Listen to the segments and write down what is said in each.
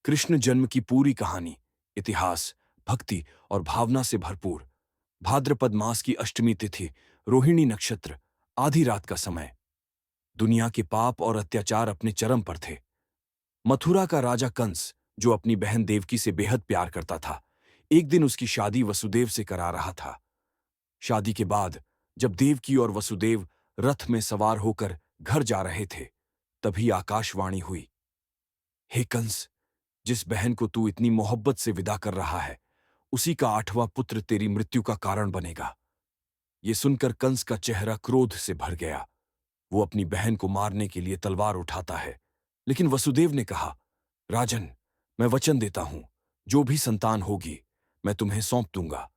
कृष्ण जन्म की पूरी कहानी इतिहास, भक्ति और भावना से भरपूर। भाद्रपद मास की अष्टमी तिथि, रोहिणी नक्षत्र, आधी रात का समय। दुनिया के पाप और अत्याचार अपने चरम पर थे। मथुरा का राजा कंस, जो अपनी बहन देवकी से बेहद प्यार करता था, एक दिन उसकी शादी वसुदेव से करा रहा था। शादी के बाद जब देवकी और वसुदेव रथ में सवार होकर घर जा रहे थे, तभी आकाशवाणी हुई, हे कंस, जिस बहन को तू इतनी मोहब्बत से विदा कर रहा है, उसी का 8वां पुत्र तेरी मृत्यु का कारण बनेगा। ये सुनकर कंस का चेहरा क्रोध से भर गया। वो अपनी बहन को मारने के लिए तलवार उठाता है, लेकिन वसुदेव ने कहा, राजन, मैं वचन देता हूं, जो भी संतान होगी मैं तुम्हें सौंप दूंगा।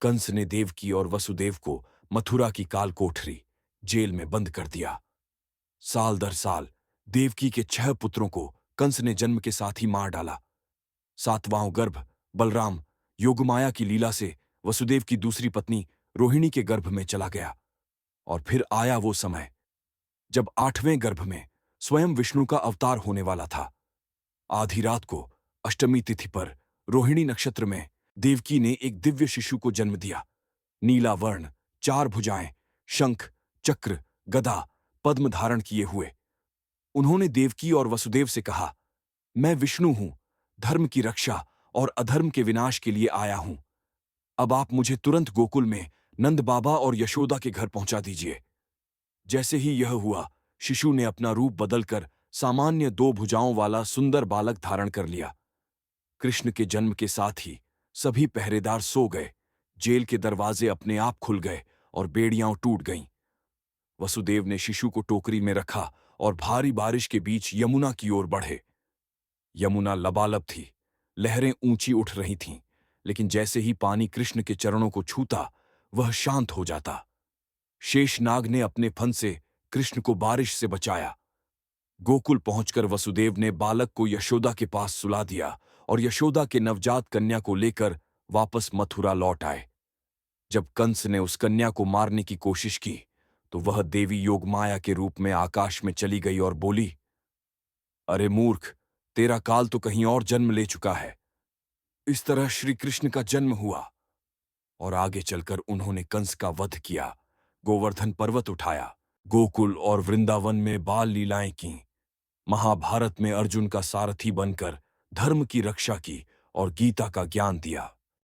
कंस ने देवकी और वसुदेव को मथुरा की काल कोठरी, जेल में बंद कर दिया। साल दर साल देवकी के 6 पुत्रों को कंस ने जन्म के साथ ही मार डाला। 7वां गर्भ बलराम योगमाया की लीला से वसुदेव की दूसरी पत्नी रोहिणी के गर्भ में चला गया। और फिर आया वो समय जब 8वें गर्भ में स्वयं विष्णु का अवतार होने वाला था। आधी रात को अष्टमी तिथि पर रोहिणी नक्षत्र में देवकी ने एक दिव्य शिशु को जन्म दिया। नीला वर्ण, 4 भुजाएं, शंख, चक्र, गदा, पद्म धारण किए हुए। उन्होंने देवकी और वसुदेव से कहा, मैं विष्णु हूं, धर्म की रक्षा और अधर्म के विनाश के लिए आया हूं। अब आप मुझे तुरंत गोकुल में नंद बाबा और यशोदा के घर पहुंचा दीजिए। जैसे ही यह हुआ, शिशु ने अपना रूप बदलकर सामान्य 2 भुजाओं वाला सुंदर बालक धारण कर लिया। कृष्ण के जन्म के साथ ही सभी पहरेदार सो गए, जेल के दरवाजे अपने आप खुल गए और बेड़ियां टूट गईं। वसुदेव ने शिशु को टोकरी में रखा और भारी बारिश के बीच यमुना की ओर बढ़े। यमुना लबालब थी, लहरें ऊंची उठ रही थीं, लेकिन जैसे ही पानी कृष्ण के चरणों को छूता, वह शांत हो जाता। शेषनाग ने अपने फन से कृष्ण को बारिश से बचाया। गोकुल पहुंचकर वसुदेव ने बालक को यशोदा के पास सुला दिया और यशोदा के नवजात कन्या को लेकर वापस मथुरा लौट आए। जब कंस ने उस कन्या को मारने की कोशिश की, तो वह देवी योगमाया के रूप में आकाश में चली गई और बोली, अरे मूर्ख, तेरा काल तो कहीं और जन्म ले चुका है। इस तरह श्री कृष्ण का जन्म हुआ। और आगे चलकर उन्होंने कंस का वध किया, गोवर्धन पर्वत उठाया, गोकुल और वृंदावन में बाल लीलाएं की, महाभारत में अर्जुन का सारथी बनकर धर्म की रक्षा की और गीता का ज्ञान दिया।